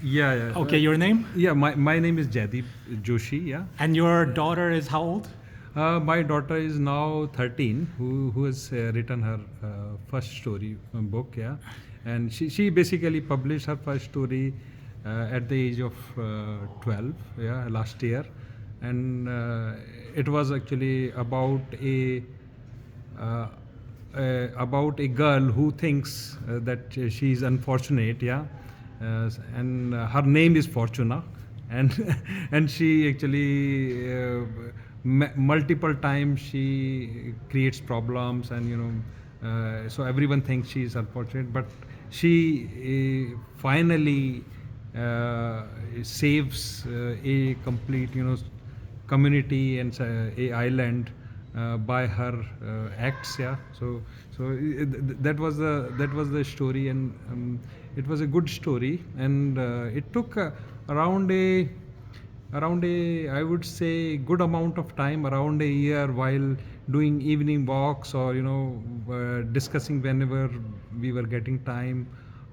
Yeah, yeah. Okay, your name? Yeah, my name is Jaideep Joshi. Yeah. And your daughter is how old? My daughter is now 13, who has written her first story book. Yeah, and she basically published her first story at the age of 12. Yeah, last year, and it was actually uh, about a girl who thinks that she is unfortunate. Yeah, and her name is Fortuna, and and she actually multiple times she creates problems, and so everyone thinks she is unfortunate, but she finally saves a complete community and a island by her acts. Yeah, that was the story, and it was a good story, and it took around a I would say good amount of time, around a year, while doing evening walks, or discussing whenever we were getting time,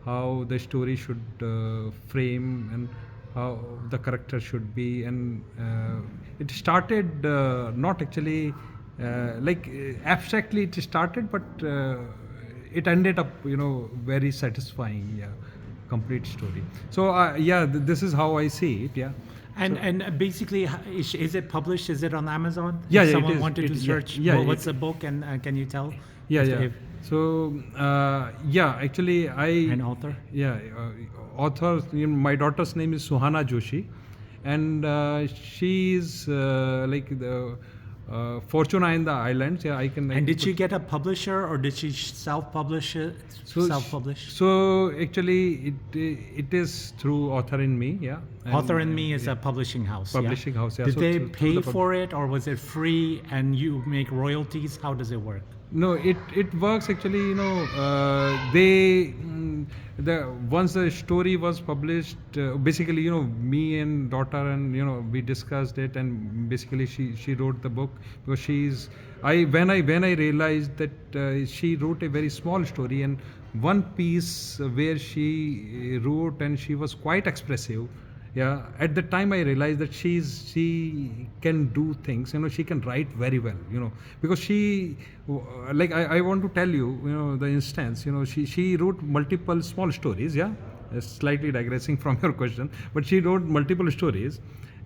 how the story should frame, and how the character should be. And it started not actually abstractly it started, but it ended up very satisfying. Yeah, complete story. So yeah, this is how I see it. Yeah. And basically, is it published? Is it on Amazon? Yeah, If yeah, it someone is. wanted to Yeah, search, yeah, what's the book, and can you tell? Yeah, if- yeah. if- So yeah, actually An author? Yeah, author. My daughter's name is Suhana Joshi, and she's like the Fortuna in the Islands. Yeah, I can. And did she get a publisher, or did she self-publish it? Self-publish? So actually, it is through Author in Me. Yeah. Author in Me is a publishing house. yeah? Publishing house, yeah. Did So they through pay the for it, or was it free and you make royalties? How does it work? No, it works actually. The once the story was published, basically, me and daughter, and we discussed it, and basically she wrote the book, because she's I when I realized that she wrote a very small story, and one piece where she wrote, and she was quite expressive. Yeah, at the time I realized that she can do things. She can write very well. Because she, like, I want to tell you, the instance. She wrote multiple small stories. Yeah, slightly digressing from your question, but she wrote multiple stories,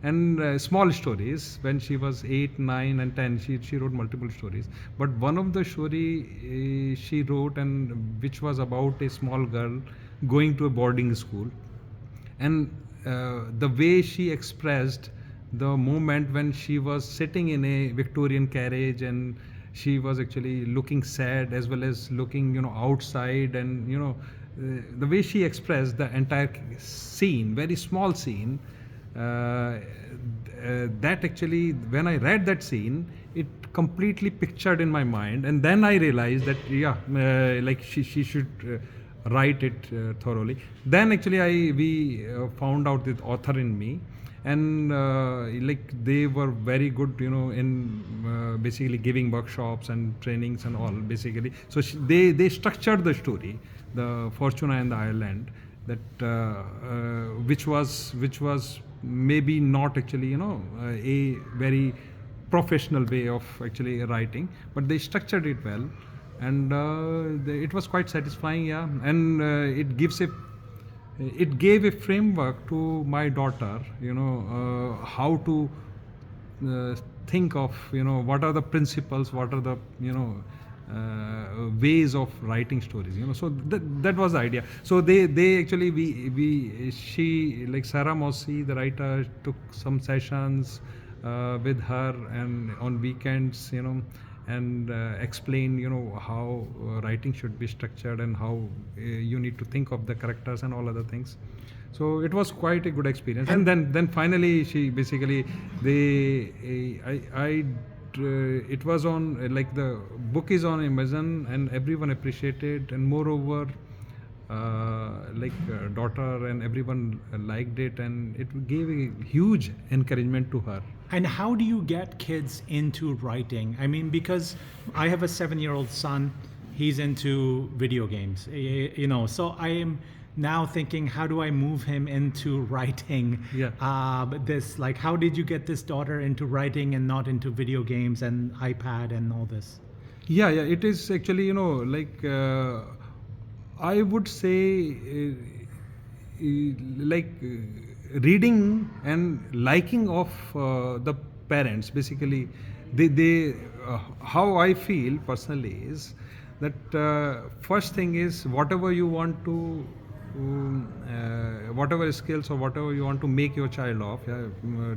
and small stories. When she was 8, 9, and 10, she wrote multiple stories. But one of the story she wrote, and which was about a small girl going to a boarding school, and the way she expressed the moment when she was sitting in a Victorian carriage, and she was actually looking sad, as well as looking outside, and the way she expressed the entire scene, very small scene, that actually, when I read that scene, it completely pictured in my mind, and then I realized that like she should write it thoroughly. Then actually we found out the Author in Me, and like, they were very good in basically giving workshops and trainings and all, basically. So they structured the story, the Fortuna and the Ireland, that which was maybe not actually a very professional way of actually writing, but they structured it well, and it was quite satisfying. Yeah, and it gave a framework to my daughter, how to think of, what are the principles, what are the ways of writing stories. So that was the idea. So they actually, we she, like Sarah Mossy, the writer, took some sessions with her, and on weekends, and explain how writing should be structured, and how you need to think of the characters and all other things. So it was quite a good experience. And then finally, she basically, it was on, like, the book is on Amazon, and everyone appreciated, and moreover, daughter and everyone liked it, and it gave a huge encouragement to her. And how do you get kids into writing? I mean, because I have a 7-year-old son, he's into video games, so I am now thinking, how do I move him into writing? Yeah. This, like, how did you get this daughter into writing and not into video games and iPad and all this? Yeah, yeah, it is actually, like, I would say, like, reading and liking of the parents. Basically, they how I feel personally is that first thing is whatever you want to. Whatever skills or whatever you want to make your child of, yeah,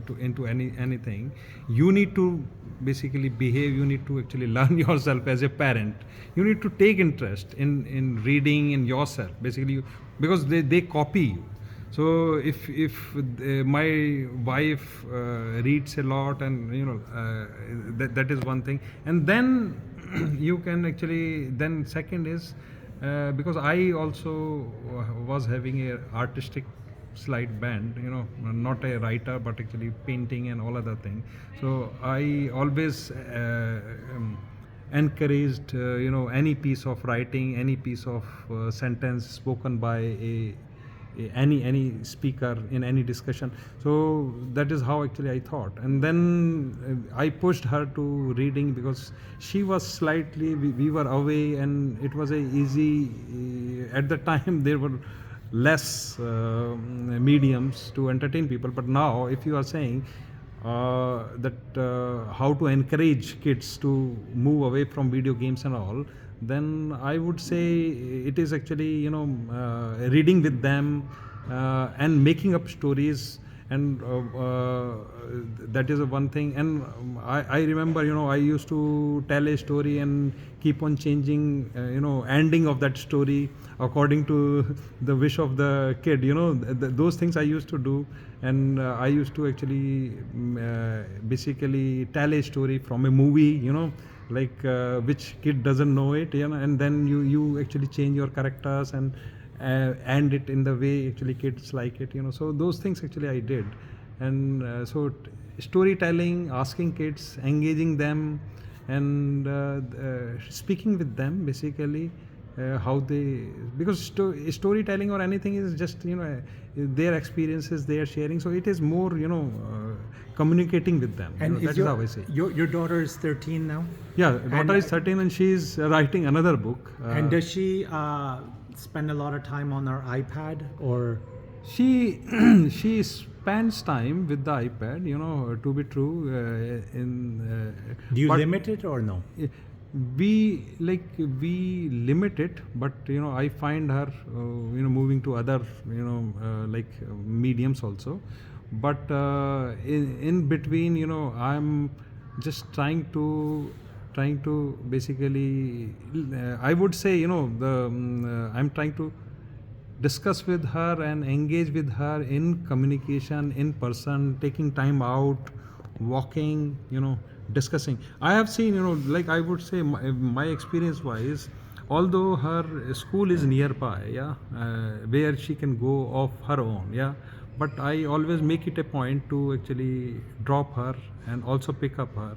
to into anything, you need to basically behave. You need to actually learn yourself as a parent. You need to take interest in reading in yourself, basically, because they copy you. So if my wife reads a lot, and that is one thing, and then you can actually, then second is because I also was having a artistic slight band, not a writer but actually painting and all other thing. So I always encouraged any piece of writing, any piece of sentence spoken by any speaker in any discussion. So that is how actually I thought, and then I pushed her to reading because she was slightly, we were away, and it was a easy at the time there were less mediums to entertain people. But now if you are saying that how to encourage kids to move away from video games and all, then I would say it is actually reading with them and making up stories, and that is one thing. And I remember I used to tell a story and keep on changing ending of that story according to the wish of the kid. Those things I used to do, and I used to actually basically tell a story from a movie, like which kid doesn't know it, and then you actually change your characters and end it in the way actually kids like it. So those things actually I did. And so storytelling, asking kids, engaging them, and speaking with them, basically how they, because storytelling or anything is just their experiences they are sharing, so it is more communicating with them. And That is how I say. Your daughter is 13 now? Yeah, daughter is 13 and she is writing another book. And does she spend a lot of time on her iPad, or? She she spends time with the iPad, to be true. Do you but limit it or no? we limit it, but I find her moving to other like mediums also. But in between, I'm just trying to basically, I would say, I'm trying to discuss with her and engage with her in communication, in person, taking time out, walking, discussing. I have seen, like I would say, my experience wise, although her school is nearby, yeah, where she can go of her own, yeah, but I always make it a point to actually drop her and also pick up her.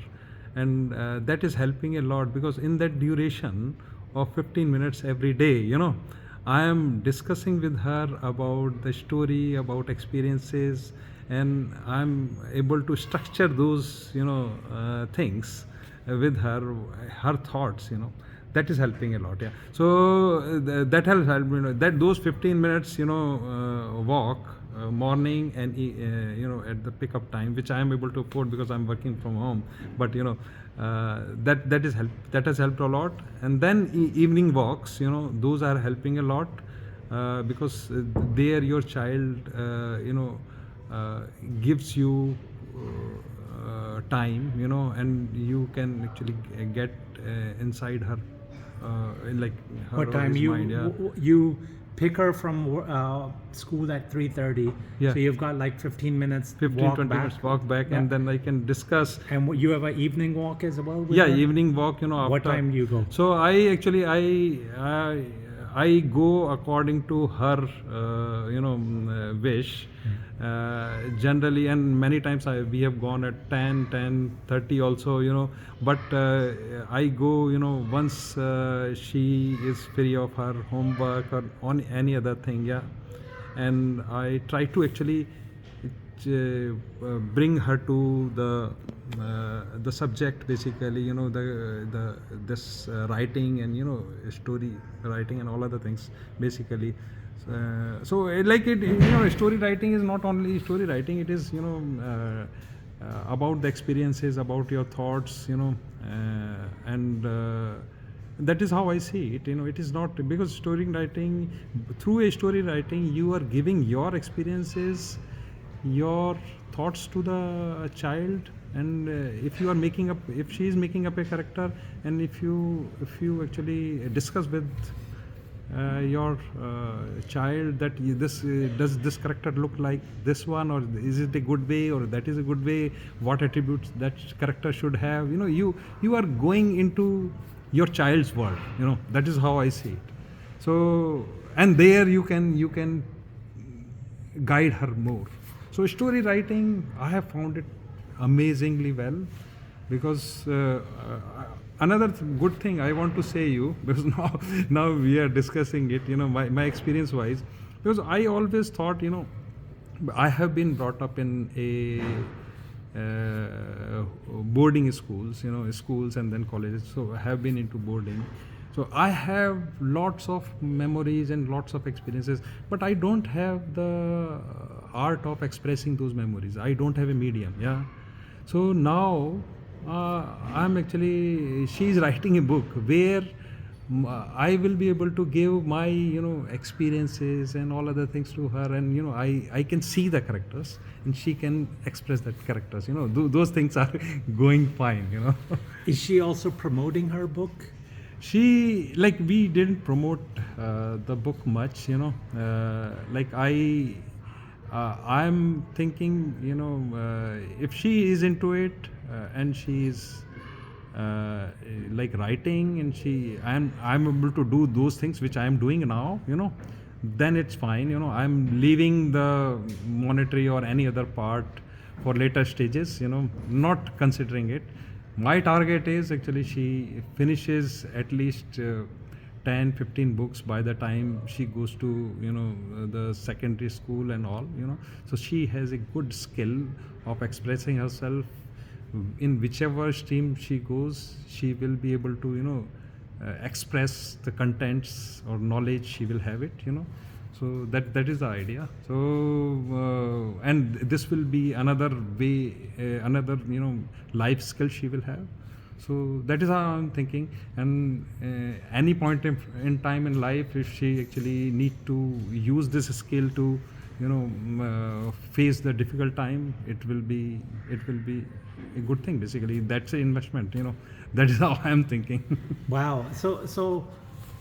And that is helping a lot, because in that duration of 15 minutes every day, I am discussing with her about the story, about experiences, and I'm able to structure those things with her thoughts. That is helping a lot. Yeah. So that has helped me. That those 15 minutes walk morning and at the pickup time, which I am able to afford because I'm working from home. But that has helped a lot. And then evening walks, those are helping a lot, because there your child gives you time, and you can actually get inside her, in like her What or time his you mind. Yeah. you pick her from school at 3:30? Yeah. So you've got like 15 minutes 15 walk 20 back. minutes walk back, Yeah. and then I can discuss. And you have an evening walk as well? With Yeah, her? evening walk, after. What time do you go? So I actually I go according to her, wish. Generally, and many times we have gone at 10:30 also, but I go, once she is free of her homework or on any other thing, yeah. And I try to actually bring her to the subject, basically, the this writing and story writing and all other things, basically. So like it, story writing is not only story writing, it is about the experiences, about your thoughts, and that is how I see it. It is not because story writing, through a story writing, you are giving your experiences, your thoughts to the child. And if you are making up, if she is making up a character, and if you actually discuss with your child that this does this character look like this one, or is it a good way, or that is a good way, what attributes that character should have, you are going into your child's world. That is how I see it. So, and there you can guide her more. So story writing, I have found it amazingly well, because another good thing I want to say you, because now we are discussing it, my experience wise, because I always thought, I have been brought up in a boarding schools, schools and then colleges. So I have been into boarding. So I have lots of memories and lots of experiences, but I don't have the art of expressing those memories. I don't have a medium, yeah. So now I'm actually, she's writing a book where I will be able to give my experiences and all other things to her, and I can see the characters and she can express that characters. Those things are going fine. Is she also promoting her book? She, like, we didn't promote the book much. Like I'm thinking, if she is into it and she is like writing, and I'm able to do those things which I am doing now, then it's fine. I'm leaving the monetary or any other part for later stages, not considering it. My target is actually she finishes at least 10-15 books by the time she goes to the secondary school and all. So she has a good skill of expressing herself in whichever stream she goes. She will be able to express the contents or knowledge, she will have it. So that is the idea. So and this will be another way, another life skill she will have. So that is how I'm thinking. And any point in time in life, if she actually need to use this skill to face the difficult time, it will be a good thing. Basically, that's an investment. That is how I'm thinking. Wow. So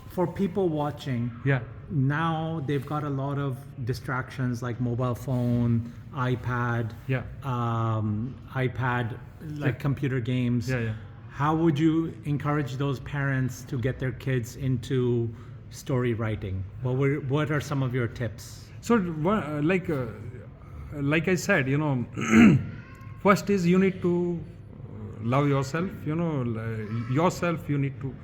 for people watching, Yeah. now they've got a lot of distractions like mobile phone, iPad, Yeah. iPad, like Yeah. computer games. Yeah. How would you encourage those parents to get their kids into story writing? What are some of your tips? So, like I said, first is you need to love yourself. Yourself. You need to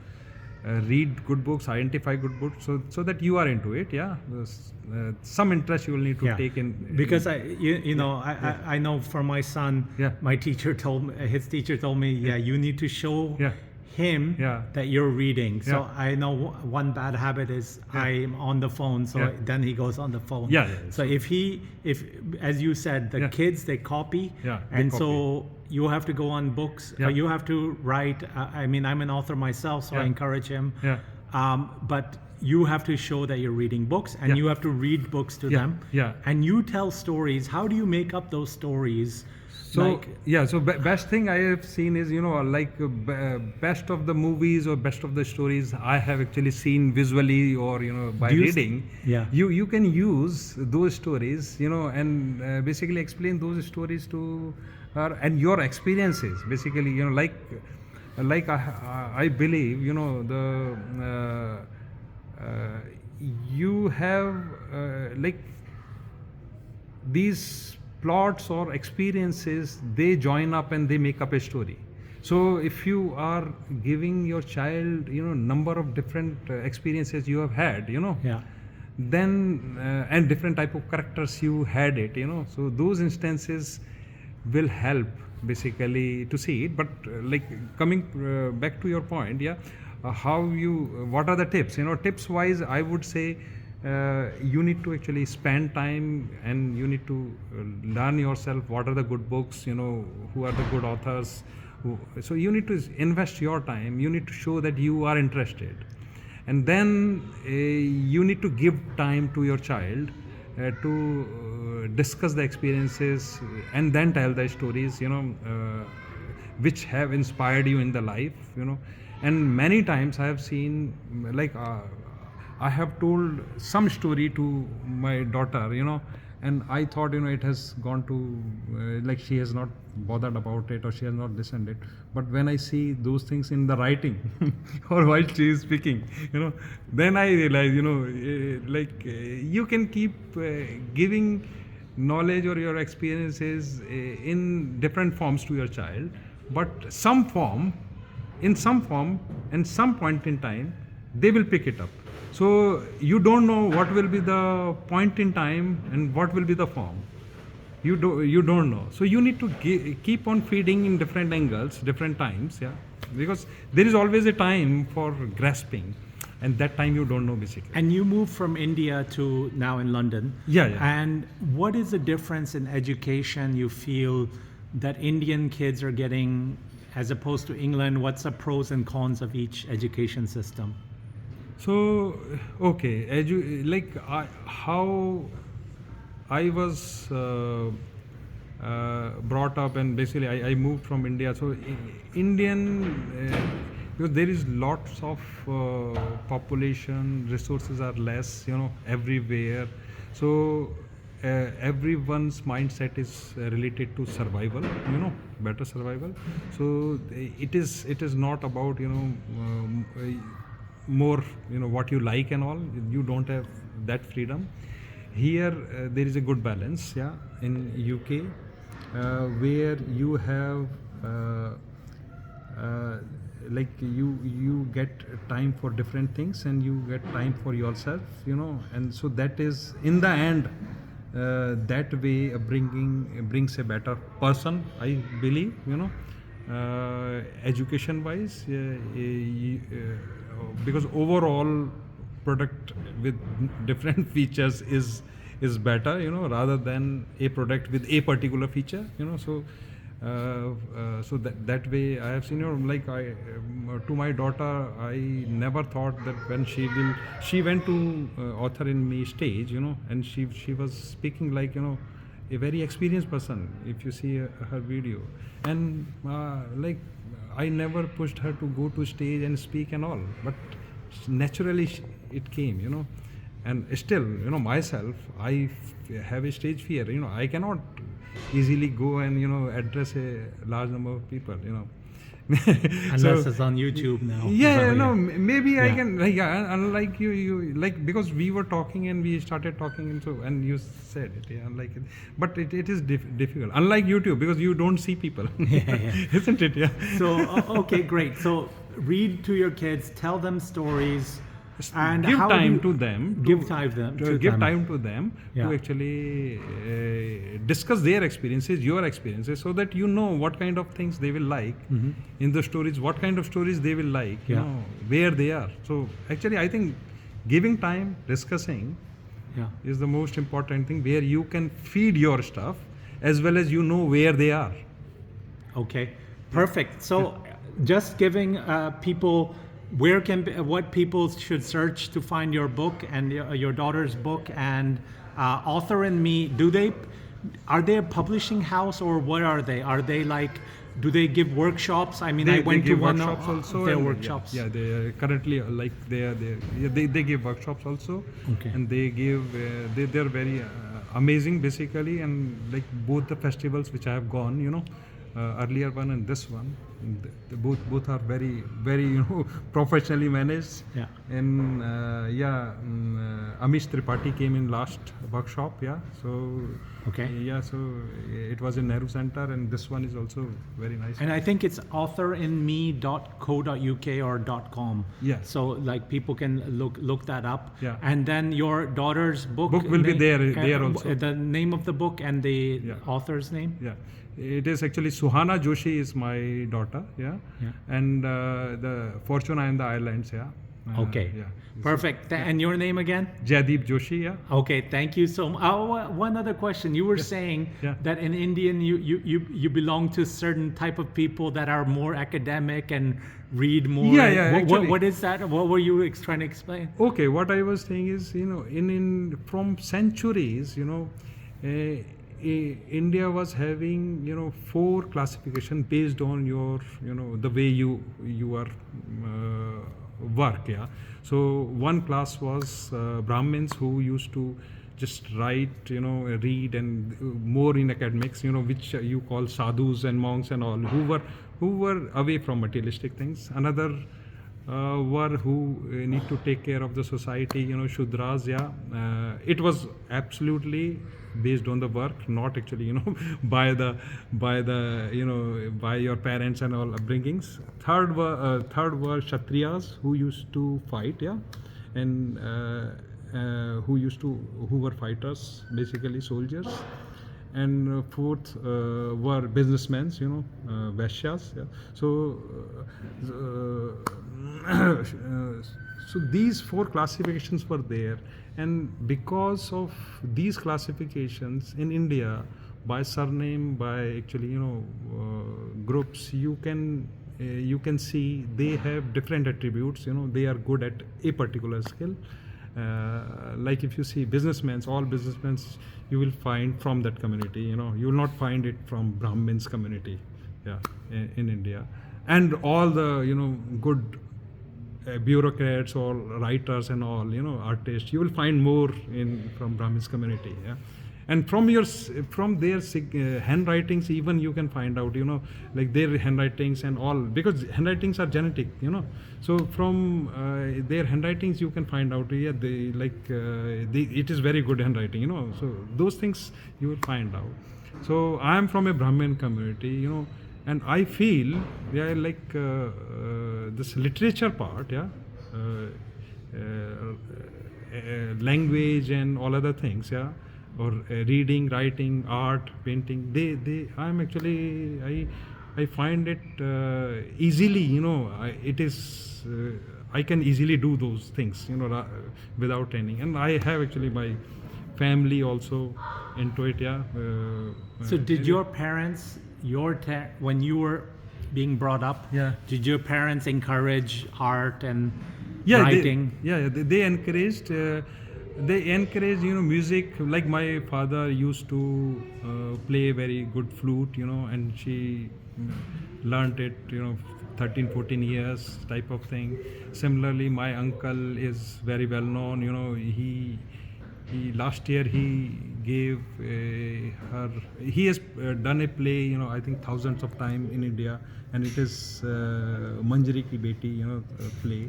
read good books, identify good books, so that you are into it. Yeah, some interest you will need to take in. Because I know for my son, Yeah. my teacher told me, his teacher told me, you need to show Yeah. him Yeah. that you're reading. So Yeah. I know one bad habit is I'm on the phone, so Yeah. then he goes on the phone. Yeah. So if as you said, the Yeah. kids, they copy, Yeah, they and copy. so you have to go on books. Yeah. You have to write. I mean, I'm an author myself, so I Yeah. encourage him. Yeah. But you have to show that you're reading books, and Yeah. you have to read books to Yeah. them. Yeah. And you tell stories. How do you make up those stories? So so best thing I have seen is best of the movies or best of the stories I have actually seen visually or by Do you reading. Yeah. You can use those stories and basically explain those stories to her and your experiences. Basically, like I believe the you have like these plots or experiences, they join up and they make up a story. So if you are giving your child, number of different experiences you have had, Yeah. then and different type of characters you had it, so those instances will help basically to see it. But like coming back to your point, yeah, how you what are the tips, tips wise, I would say you need to actually spend time and you need to learn yourself what are the good books, who are the good authors, so you need to invest your time, you need to show that you are interested, and then you need to give time to your child to discuss the experiences and then tell the stories, which have inspired you in the life, and many times I have seen, like I have told some story to my daughter, and I thought, it has gone to like she has not bothered about it or she has not listened it. But when I see those things in the writing or while she is speaking, then I realize, you can keep giving knowledge or your experiences in different forms to your child, but in some form, and some point in time, they will pick it up. So you don't know what will be the point in time and what will be the form. You don't know. So you need to keep on feeding in different angles, different times, yeah, because there is always a time for grasping, and that time you don't know basically. And you moved from India to now in London. Yeah, yeah. And what is the difference in education you feel that Indian kids are getting as opposed to England? What's the pros and cons of each education system? So, okay, how I was brought up, and basically I moved from India. So Indian, because there is lots of population, resources are less, everywhere. So everyone's mindset is related to survival, better survival. So it is not about more what you like and all. You don't have that freedom here. There is a good balance, yeah, in UK, where you have like you get time for different things and you get time for yourself, and so that is in the end that way brings a better person, I believe, education wise, because overall product with different features is better, rather than a product with a particular feature, so so that way I have seen, like I to my daughter, I never thought that when she went to Author in Me stage, and she was speaking like, a very experienced person if you see her video, and like I never pushed her to go to stage and speak and all, but naturally it came, and still, myself, I have a stage fear, I cannot easily go and address a large number of people, Unless it's on YouTube now. yeah, So, no, maybe I Yeah. can, like, yeah, unlike you like, because we were talking and we started talking, and you said it, yeah, like, but it is difficult, unlike YouTube, because you don't see people. Yeah. Isn't it? Yeah. So okay, great. So read to your kids, tell them stories, and give how do time you- to them, give time to them, to give them. time to them Yeah. to actually discuss their experiences, your experiences, so that you know what kind of things they will like in the stories, what kind of stories they will like, Yeah. where they are. So actually I think giving time, discussing Yeah. is the most important thing, where you can feed your stuff as well as where they are. Okay, perfect. So, just giving people what people should search to find your book and your daughter's book and Author in Me. Are they a publishing house, or what are they? Are they like? Do they give workshops? I mean, I went to give one workshops of also, their and workshops. Yeah, they are currently like they give workshops also, Okay. and they give they're very amazing basically, and like both the festivals which I have gone, earlier one and this one, both are very professionally managed. Yeah. And Amish Tripathi came in last workshop. Yeah, so Okay. yeah, so it was in Nehru Center, and this one is also very nice. And I think it's authorinme.co.uk or .com. Yeah. So like people can look that up. Yeah. And then your daughter's book Will be there also. The name of the book and the Yeah. author's name. Yeah, it is actually Suhana Joshi is my daughter. Yeah, Yeah. and the Fortuna in the Islands. Yeah. Okay. Yeah. Perfect. And your name again? Jaideep Joshi. Yeah. Okay, thank you so much. One other question. You were saying Yeah. that in Indian you belong to certain type of people that are more academic and read more. Yeah, actually. What is that? What were you trying to explain? Okay, what I was saying is, in from centuries, India was having, 4 classification based on your, the way you are work. Yeah. So one class was Brahmins who used to just write, read, and more in academics, which you call sadhus and monks and all, who were away from materialistic things. Another were who need to take care of the society, Shudras. Yeah, it was absolutely based on the work, not actually, by by your parents and all upbringings. Third were Kshatriyas who used to fight. Yeah, and who were fighters, basically soldiers. And fourth were businessmen, Vaishyas. Yeah. So so these 4 classifications were there, and because of these classifications in India, by surname, by actually groups, you can see they have different attributes. They are good at a particular skill. Like if you see businessmen, all businessmen you will find from that community. You will not find it from Brahmins community. Yeah, in India. And all the good bureaucrats or writers and all, artists, you will find more from Brahmins community. Yeah. And from their handwritings, even you can find out, like their handwritings and all, because handwritings are genetic. So from their handwritings you can find out, yeah, it is very good handwriting. So those things you will find out. So I am from a Brahmin community, and I feel, yeah, like this literature part, yeah, language and all other things, yeah, or reading, writing, art, painting. I'm actually, I find it easily, it is, I can easily do those things, without training. And I have actually my family also into it, yeah. So did your parents, when you were being brought up, Yeah. did your parents encourage art and Yeah, writing? they encouraged. They encourage, music. Like my father used to play very good flute, and she learned it, 13, 14 years type of thing. Similarly, my uncle is very well known. He last year he gave her. He has done a play, I think thousands of times in India, and it is Manjari Ki Beti, play.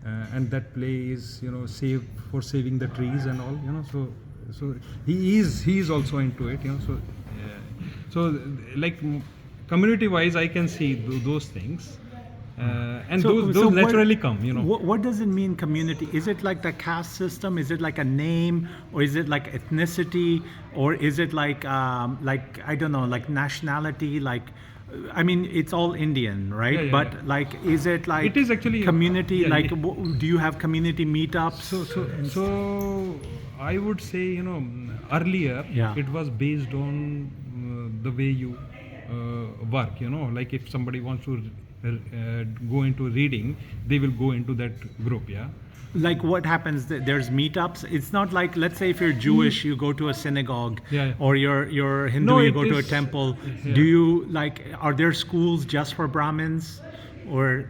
And that play is saving the trees and all, so he is also into it, so like community wise I can see those things, and those naturally come. What does it mean, community? Is it like the caste system? Is it like a name, or is it like ethnicity, or is it like I don't know, like nationality? Like, I mean, it's all Indian, right? Yeah, but yeah. like, is it like It is actually community? yeah, like, yeah. do you have community meetups? So I would say, earlier Yeah. it was based on the way you work. Like if somebody wants to go into reading, they will go into that group. Yeah. Like what happens? There's meetups. It's not like, let's say if you're Jewish, you go to a synagogue, Yeah. or you're Hindu, No, you it go to a is- temple. yeah. Do you like? Are there schools just for Brahmins, or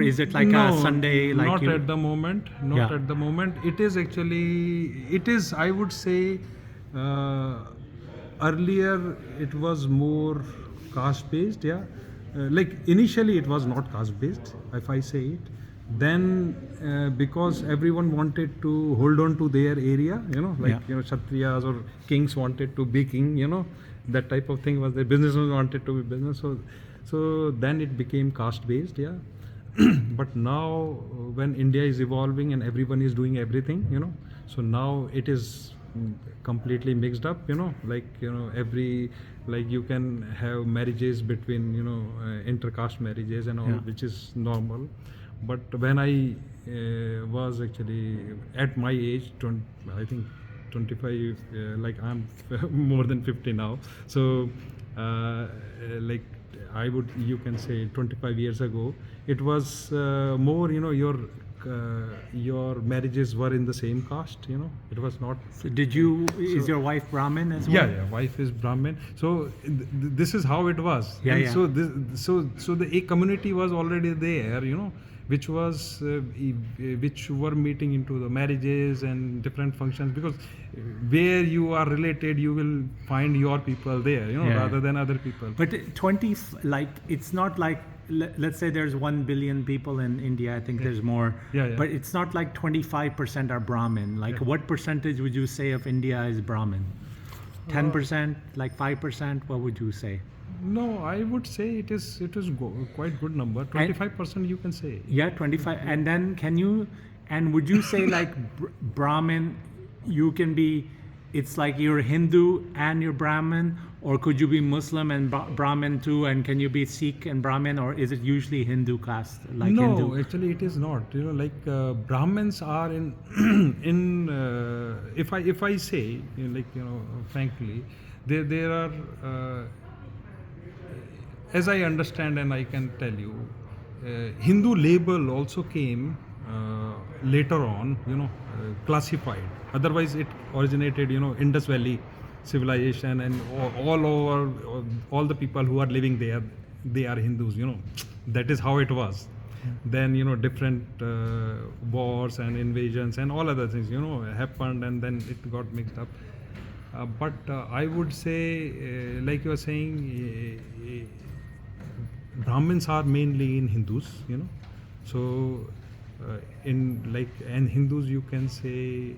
is it like No, a Sunday? Like not you, at the moment. Not Yeah. at the moment. It is actually. It is. I would say. Earlier, it was more caste based. Yeah. like initially it was not caste based, if I say it. Then because everyone wanted to hold on to their area, like Kshatriyas or kings wanted to be king, that type of thing was there. Businessmen wanted to be business, so then it became caste based, yeah. But now when India is evolving and everyone is doing everything, so now it is completely mixed up, every, like you can have marriages between intercaste marriages and all, which is normal. But when I was actually at my age, I think 25, like I'm more than 50 now, so like you can say 25 years ago, it was more, your marriages were in the same caste, it was not. So is your wife Brahmin as well? Yeah, wife is Brahmin. So this is how it was. Yeah, And yeah. so the a community was already there, which was which were meeting into the marriages and different functions, because where you are related, you will find your people there, rather than other people. But it's not like, let's say there's 1 billion people in India. I think there's more. Yeah. But it's not like 25% are Brahmin. Like what percentage would you say of India is Brahmin? 10%, like 5%? What would you say? No, I would say it is quite good number. 25% you can say. Yeah, 25. And then would you say like Brahmin, you can be, it's like you're Hindu and you're Brahmin, or could you be Muslim and Brahmin too, and can you be Sikh and Brahmin, or is it usually Hindu caste? Like no, Hindu? Actually it is not. Like Brahmins are in if I say, frankly, there are. As I understand and I can tell you, Hindu label also came later on, classified. Otherwise, it originated, Indus Valley civilization, and all over, all the people who are living there, they are Hindus, That is how it was. Then, different wars and invasions and all other things, happened, and then it got mixed up. But I would say, like you were saying, Brahmins are mainly in Hindus, So and Hindus, you can say,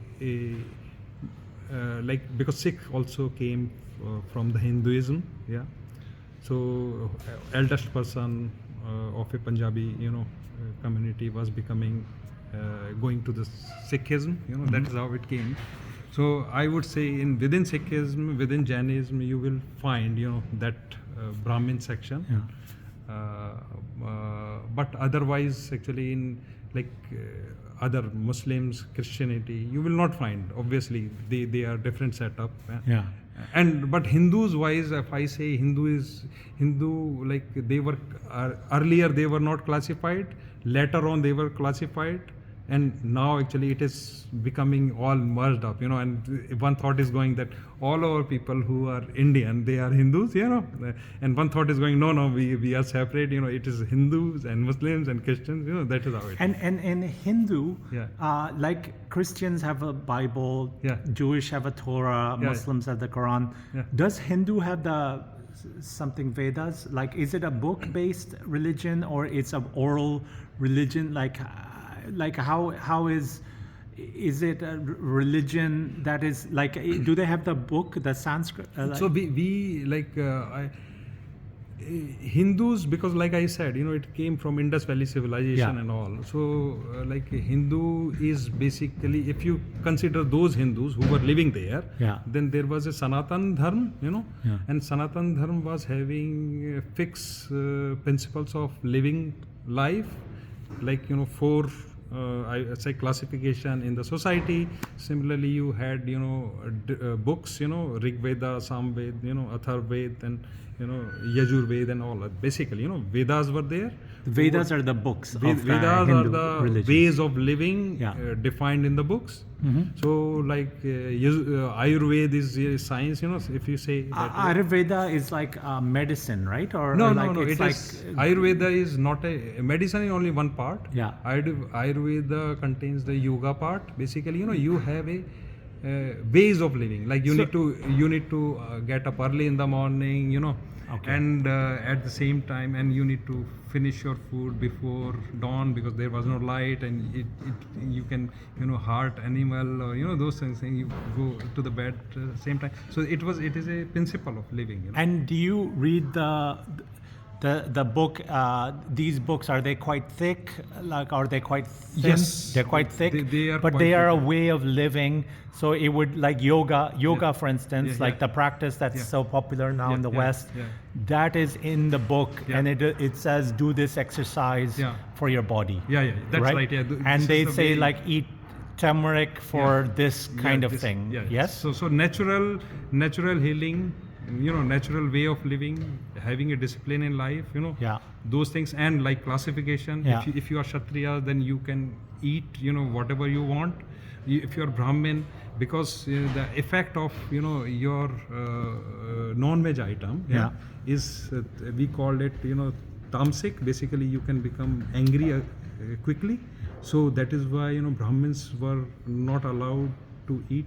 because Sikh also came from the Hinduism, yeah. So eldest person of a Punjabi, community was becoming going to the Sikhism, That is how it came. So I would say within Sikhism, within Jainism, you will find that Brahmin section. Yeah. But otherwise, actually, in other Muslims, Christianity, you will not find. Obviously, they are different setup. Yeah. But Hindus wise, if I say Hindu, like they were earlier, they were not classified. Later on, they were classified. And now actually it is becoming all merged up, and one thought is going that all our people who are Indian, they are Hindus, and one thought is going, no, we are separate, it is Hindus and Muslims and Christians, that is how it is. And Hindu, Yeah. like Christians have a Bible, Yeah. Jewish have a Torah, Yeah. Muslims have the Quran. Yeah. Does Hindu have something Vedas? Like, is it a book-based religion, or it's an oral religion? Like how is it a religion that is like, do they have the book, the Sanskrit? So we Hindus, because like I said, it came from Indus Valley civilization and all. So Hindu is basically, if you consider those Hindus who were living there, then there was a Sanatan Dharma, and Sanatan Dharma was having fixed principles of living life, four I say classification in the society. Similarly, you had books, Rig Veda, Samved, Atharved, and Yajur Ved, and all that. Basically, Vedas were there. The Vedas are the books of Vedas Hindu are the religion. ways of living defined in the books. So Ayurveda is science, if you say that Ayurveda is like medicine, right? Or no, it's it is Ayurveda is not a medicine, is only one part. Yeah. Ayurveda contains the yoga part. Basically, you have a ways of living. Like you need to get up early in the morning, Okay. and at the same time, and you need to finish your food before dawn because there was no light, and you can hurt animal or those things, and you go to the bed same time. So it is a principle of living. And do you read the book? These books, are they quite thick? Like, are they quite thin? Yes, They're quite thick. they are but quite they are a thick. way of living. So it would, like yoga, for instance, Yeah, like yeah. the practice that's Yeah. so popular now Yeah, in the yeah, West. yeah. That is in the book, Yeah. and it says do this exercise Yeah. for your body. Yeah, yeah, that's right, yeah. And This they is the say way- like eat turmeric for Yeah. this Yeah, kind of this- thing. yeah. Yes. So natural healing, natural way of living, having a discipline in life, Yeah. those things, and like classification. Yeah. If you are Kshatriya, then you can eat, whatever you want. If you are Brahmin, because the effect of your non-veg item, Yeah. is we call it tamasic. Basically, you can become angry quickly. So that is why Brahmins were not allowed to eat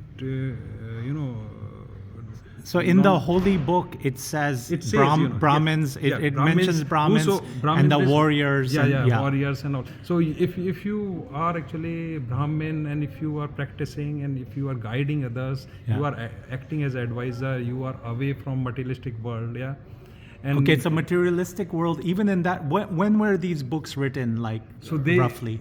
So in the non- holy book, it says, it says, Brahmins. yeah, It mentions Brahmins Brahmin and the is- warriors. yeah, warriors and all. So if you are actually Brahmin, and if you are practicing, and if you are guiding others, Yeah. you are acting as advisor. You are away from materialistic world. Yeah. And Okay, it's a materialistic world. Even in that, when were these books written? Like, so they roughly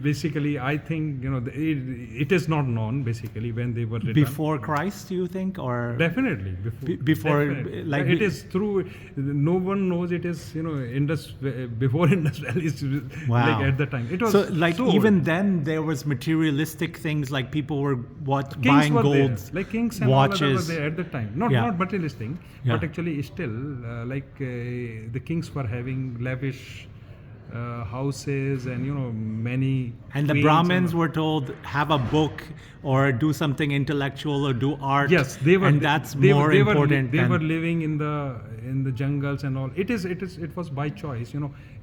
basically, I think it is not known basically when they were written. before Christ, do you think, or Definitely before, definitely. like, it is through. No one knows it is Indus before Indus Valley. Wow. Like at the time it was so like so even old. then there was materialistic things, like people were Kings buying were gold, there. Like kings and all that were watches. there at the time. Not Yeah. not materialistic, Yeah. but actually still the kings were having lavish houses and many. And the queens Brahmins were told, have a book or do something intellectual or do art. Yes, they were, and that's they, more they important. Were, they than, were living in the jungles and all. It was by choice.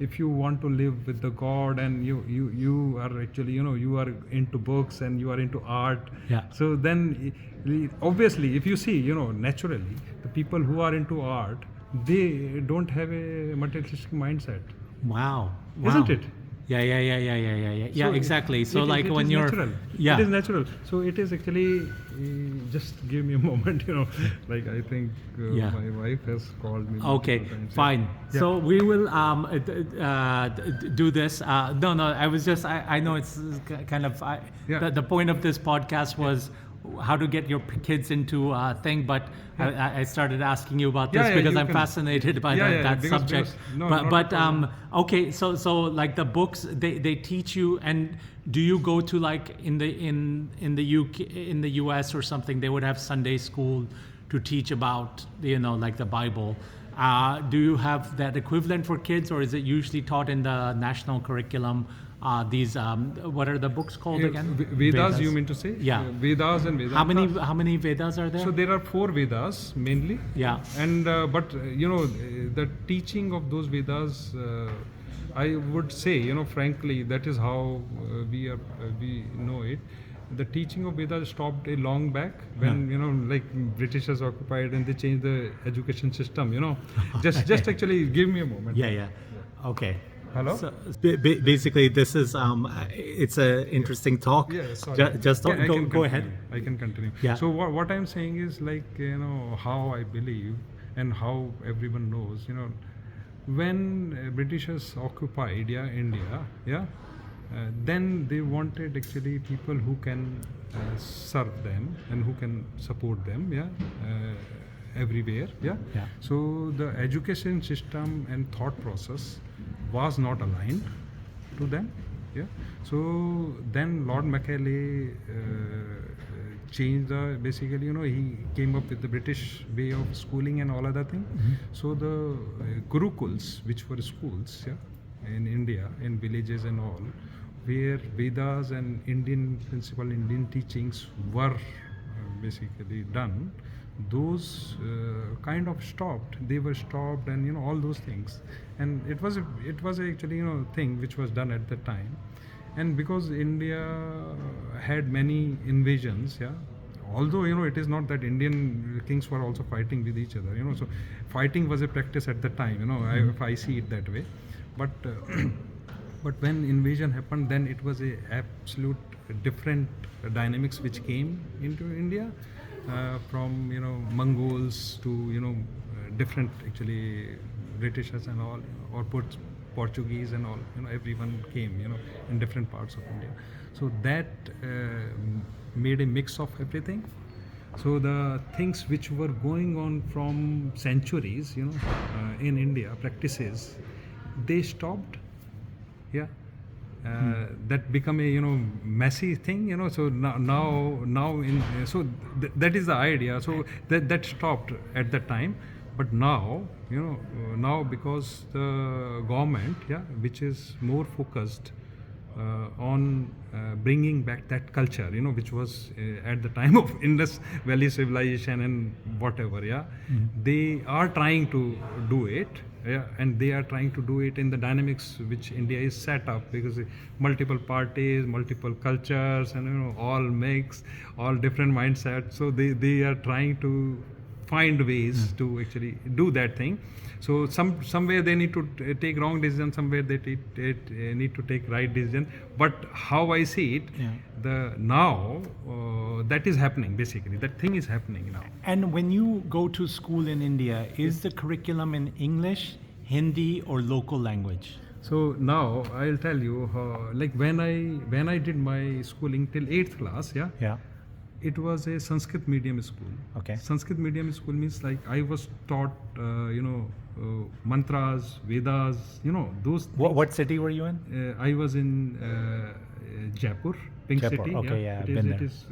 If you want to live with the God, and you are actually you are into books and you are into art. Yeah. So then obviously, if you see naturally, the people who are into art, they don't have a materialistic mindset. Wow. Isn't it? Yeah, So exactly. So it like is when you're natural. yeah, It is natural. So it is actually just give me a moment, like I think Yeah. my wife has called me. okay, multiple times. fine. Yeah. So we will do this. No, I was just I know it's kind of Yeah. the point of this podcast was how to get your kids into thing, but I started asking you about this Yeah, because you I'm can- fascinated by that because- subject. because- no, but not but a problem. okay, so like the books they teach you, and do you go to like in the UK, in the US or something, they would have Sunday school to teach about like the Bible. Do you have that equivalent for kids, or is it usually taught in the national curriculum? These what are the books called again? Vedas, you mean to say? Yeah. Vedas and Vedas. How many Vedas are there? So there are 4 Vedas mainly. Yeah. And but the teaching of those Vedas, I would say frankly, that is how we know it. The teaching of Vedas stopped a long back when like Britishers occupied and they changed the education system. Just actually give me a moment. Yeah. Okay. Hello? So basically, this is it's a interesting talk. Yeah, sorry. Just Yeah, I can go continue. ahead. I can continue. Yeah. So what I'm saying is like how I believe and how everyone knows. When Britishers occupied India, then they wanted actually people who can serve them and who can support them. Everywhere. Yeah. So the education system and thought process was not aligned to them. So then Lord Macaulay changed basically he came up with the British way of schooling and all other thing. So the gurukuls, which were schools in India, in villages and all, where Vedas and Indian teachings were basically done, those kind of stopped. They were stopped, and all those things. And it was actually thing which was done at the time. And because India had many invasions, although it is not that Indian kings were also fighting with each other, so fighting was a practice at the time, if I see it that way. But but when invasion happened, then it was a absolute different dynamics which came into India, from Mongols to different actually Britishers and all, or Portuguese and all, everyone came, in different parts of India. So that made a mix of everything. So the things which were going on from centuries, in India, practices, they stopped. Yeah. That become a messy thing, so now in so that is the idea. So that stopped at that time. But now now, because the government, which is more focused on bringing back that culture, which was at the time of Indus Valley civilization and whatever, they are trying to do it, and they are trying to do it in the dynamics which India is set up, because multiple parties, multiple cultures, and all mix, all different mindsets. So they are trying to find ways to actually do that thing. So somewhere they need to take wrong decision, somewhere they need to take right decision. But how I see it, the now that is happening. Basically, that thing is happening now. And when you go to school in India, is the curriculum in English, Hindi, or local language? So now I'll tell you, like when I did my schooling till 8th class, Yeah. it was a Sanskrit medium school. Okay. Sanskrit medium school means like I was taught, mantras, Vedas, those. What city were you in? I was in Jaipur, Pink Jaipur, City. okay, yeah, I've it is, been it there. is,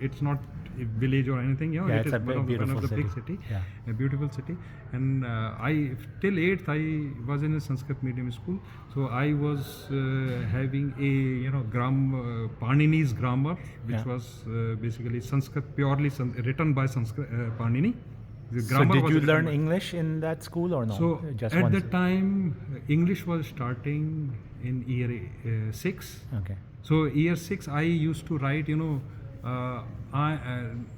it's not a village or anything. Yeah, it it's is a one of beautiful the big city. city, Yeah. a beautiful city. And I till 8th I was in a Sanskrit medium school. So I was having a Panini's grammar, which was basically Sanskrit, purely written by Sanskrit Panini. The So grammar did was you written learn by- English in that school or no? So Just at one that city? time, English was starting in year 6. Okay. So year 6, I used to write,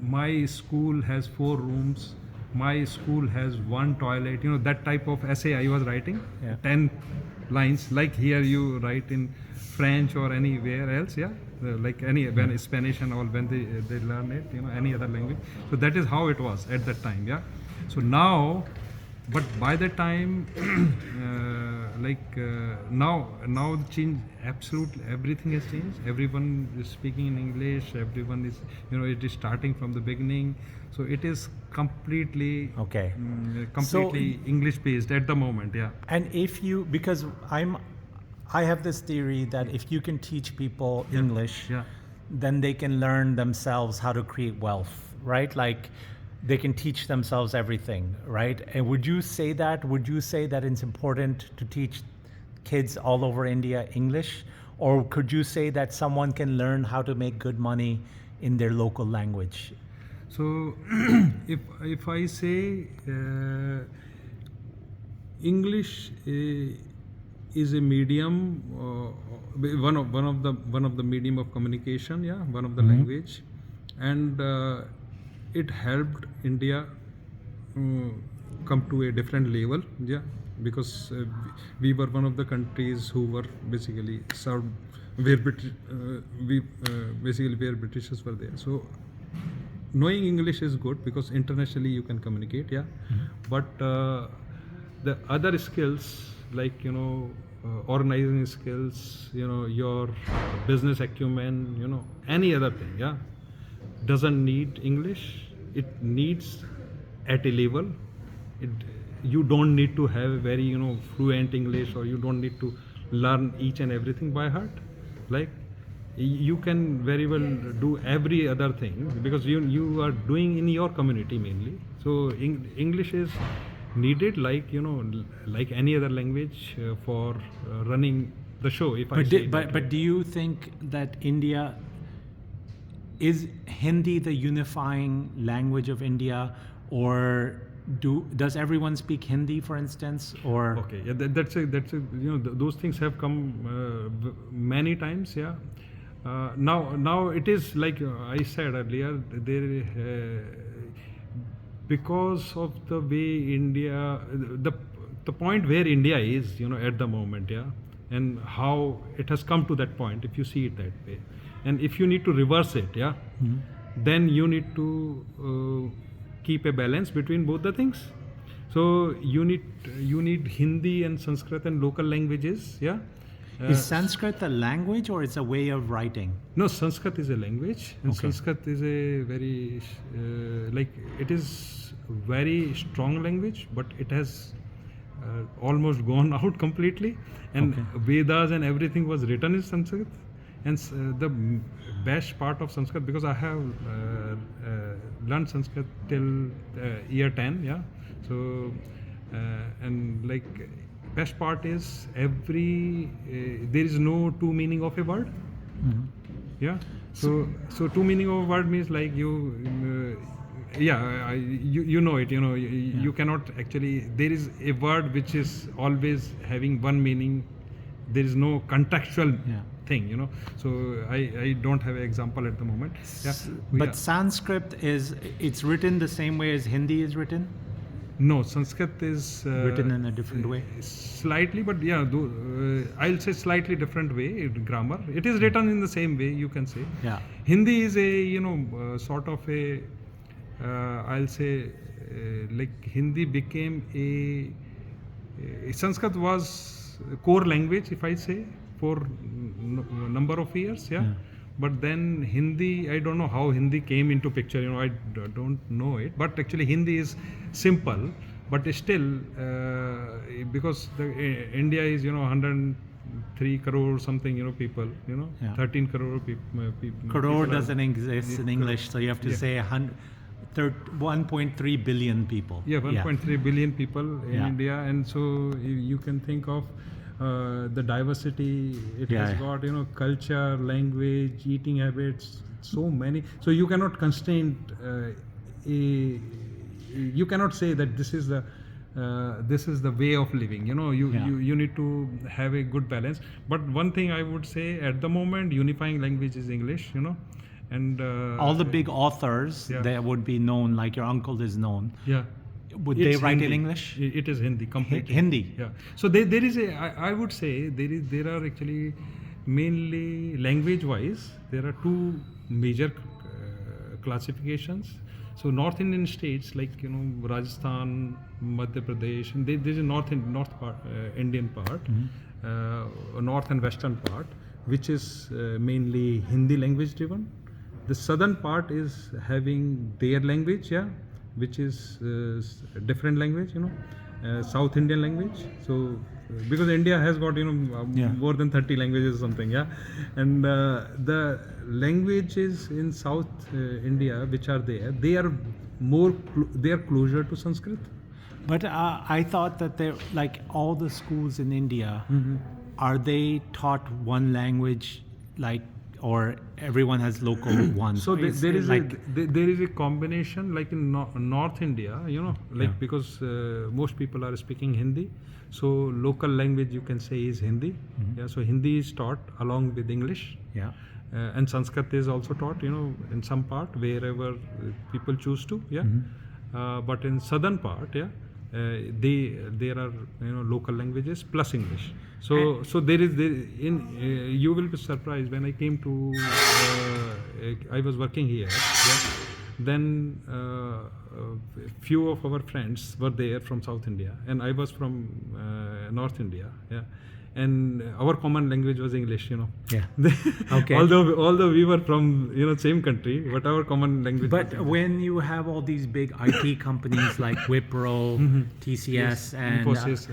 my school has 4 rooms, my school has 1 toilet, that type of essay I was writing, Yeah. 10 lines, like here you write in French or anywhere else, like when Spanish and all, when they learn it, any other language. So that is how it was at that time, So now, but by the time, now the change, absolutely everything has changed. Everyone is speaking in English. Everyone is, it is starting from the beginning. So it is completely, Okay. completely English based at the moment. And if you, because I have this theory that if you can teach people English, then they can learn themselves how to create wealth, right? Like they can teach themselves everything, right? And would you say that? Would you say that it's important to teach kids all over India English? Or could you say that someone can learn how to make good money in their local language? So if I say English is a medium, one of the medium of communication, one of the language, and it helped India come to a different level, because we were one of the countries who were basically served where where Britishers were there. So knowing English is good because internationally you can communicate, but the other skills like organizing skills, your business acumen, any other thing, doesn't need English. It needs at a level. You don't need to have very fluent English, or you don't need to learn each and everything by heart. Like you can very well do every other thing because you are doing in your community mainly. So English is needed like like any other language for running the show. If I say it that way. But do you think that India is Hindi the unifying language of India, or does everyone speak Hindi, for instance, or Okay, that's a those things have come many times, Now it is like I said earlier, there because of the way India, the point where India is, at the moment, yeah, and how it has come to that point, if you see it that way, and if you need to reverse it, yeah, then you need to keep a balance between both the things. So you need Hindi and Sanskrit and local languages, yeah. Is Sanskrit a language or it's a way of writing? No, Sanskrit is a language, and Okay. Sanskrit is a very like it is very strong language, but it has almost gone out completely. And Okay. Vedas and everything was written in Sanskrit. And the best part of Sanskrit, because I have learned Sanskrit till year 10, yeah. So and like best part is there is no two meaning of a word, yeah. So two meaning of a word means like you know it, you cannot actually, there is a word which is always having one meaning, there is no contextual Yeah. thing. So I don't have an example at the moment, yeah. But Yeah. Sanskrit it's written the same way as Hindi is written? No, Sanskrit is Written in a different way? slightly, but yeah, I'll say slightly different way. Grammar. It is written in the same way, you can say. Yeah. Hindi is a sort of a I'll say like Hindi became Sanskrit was a core language, if I say, for number of years, yeah. Yeah. But then Hindi, I don't know how Hindi came into picture. Don't know it. But actually, Hindi is simple, but still, because India is 103 crore something people, Yeah. 13 crore people. Crore doesn't exist in English, so you have to Yeah. say 1.3 billion people. Yeah, 1.3 billion people in Yeah. India, and so you can think of the diversity it Yeah, has yeah. got, culture, language, eating habits, so many. So you cannot constrain. You cannot say that this is the way of living. Yeah. You need to have a good balance. But one thing I would say at the moment, unifying language is English. And All the big authors Yeah. that would be known, like your uncle is known, yeah. would they It's write in Hindi. English? It is Hindi completely. Hindi? Yeah. So there is I would say there are actually mainly language wise there are two major classifications. So North Indian states like Rajasthan, Madhya Pradesh, and there is a North part, Indian part, North and Western part, which is mainly Hindi language driven. The southern part is having their language, yeah, which is different language, South Indian language. So because India has got Yeah. more than 30 languages or something, yeah, and the languages in South India which are there, they are they are closer to Sanskrit. But I thought that they're like all the schools in India, are they taught one language, like, or everyone has local one? So Is there it is like, there is a combination like in North India, like Yeah. because most people are speaking Hindi, so local language you can say is Hindi. Yeah, so Hindi is taught along with English, yeah. and Sanskrit is also taught, in some part wherever people choose to. Yeah, but in southern part, yeah. There are local languages plus English. So there you will be surprised when I came to I was working here. Yeah, then few of our friends were there from South India, and I was from North India. Yeah, and our common language was English. Yeah. Okay. Although we were from same country, but our common language. was But English. when you have all these big IT companies like Wipro, TCS, Yes, and Infosys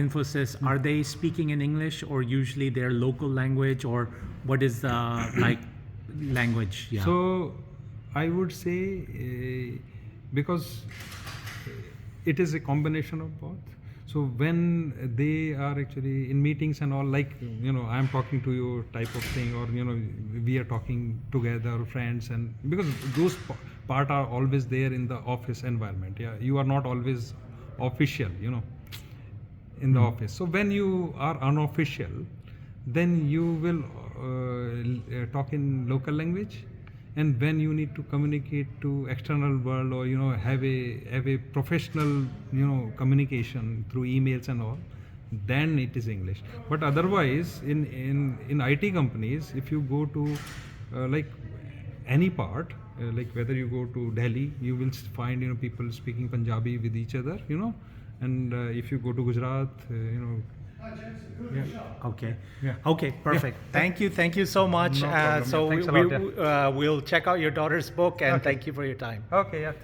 Infosys, are they speaking in English or usually their local language, or what is the like language? Yeah. So I would say because it is a combination of both. So when they are actually in meetings and all, like I'm talking to you type of thing, or we are talking together, friends, and because those part are always there in the office environment. Yeah, you are not always official, in the office. So when you are unofficial, then you will talk in local language, and when you need to communicate to external world, or have a professional communication through emails and all, then it is English. But otherwise, in IT companies, if you go to like any part, like whether you go to Delhi, you will find people speaking Punjabi with each other, and if you go to Gujarat, yeah. Okay. Yeah. Okay, perfect. Thank you so much. No problem. So Thanks a we, lot, we'll check out your daughter's book, and Okay. thank you for your time. Okay, yeah.